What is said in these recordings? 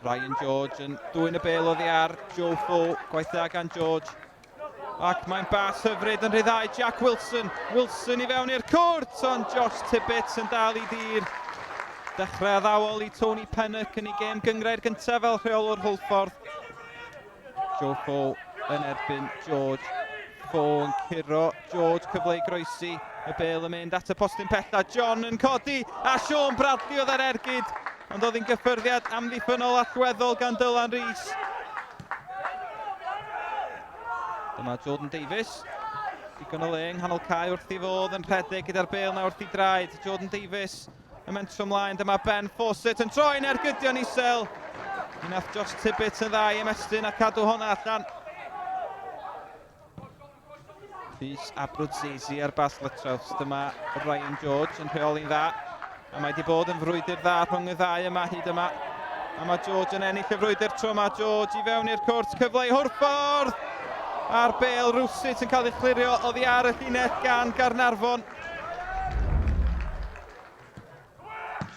Ryan George yn dwy'n y bel oddi ar Joe Fo, gwaith dda gan George. Ac mae'n bas hyfryd yn rhyddhau Jack Wilson. Wilson i fewn i'r cwrt, ond Josh Tibbets yn dal i dir. Dechrau addawol i Tony Pennock yn ei gêm gyngrair gyntaf fel rheolwr Hwlffordd. Joe Fo yn erbyn George. Fo yn curo, George cyfle i groesi. Y bel yn mynd at y postyn pella. John yn codi, a Sean Bradley oedd ar ergyd. Ond oedd hi'n gyffyrddiad amddiffynol allweddol gan Dylan Rees. Dyma Jordan Davies. Digon o le yng nghanol cae wrth i fodd yn rhedeg gyda'r bel na wrth i draed. Jordan Davies yn mentro ymlaen. Dyma Ben Fawcett yn troi'n ergydion isel. Un nath Josh Tibbets yn dda i ymestyn a cadw honna allan. Rhys Abruzzesi ar bas Lytraws. Dyma Ryan George yn rheoli'n dda. A mae wedi bod yn frwydr dda rhwng y ddau yma hyd yma. A mae George yn ennill y frwydr tro yma. George i fewn i'r cwrt, cyfle i Hwlffordd. A'r bel rwsut yn cael ei chlirio oddi ar y llinell gan Caernarfon.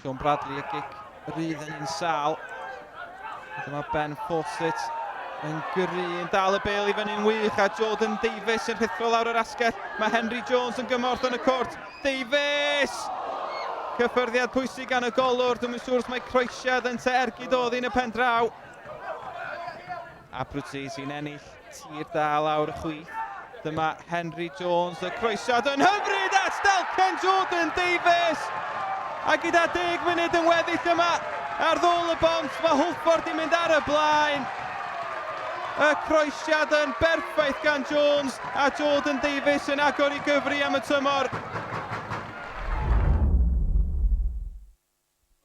Sean Bradley y gic rydd yn un sal. Dyma Ben Fawcett yn gyrru yn dal y bel i fyny'n wych a Jordan Davies yn rhithro lawr yr asgell. Mae Henry Jones yn gymorth yn y cwrt. Davies! Cyffyrddiad pwysig gan y golwr. Dwi'n siŵr os mae croesiad yn te ergyd oedd yn y pen draw. Abruzzesi'n ennill tir da lawr y chwith. Dyma Henry Jones, y croesiad yn hyfryd at Delken Jordan Davies. A gyda 10 munud yn weddill yma ar ddôl y bont, mae Hwlffordd i mynd ar y blaen. Y croesiad yn berffaith gan Jones a Jordan Davies yn agor i gyfri am y tymor.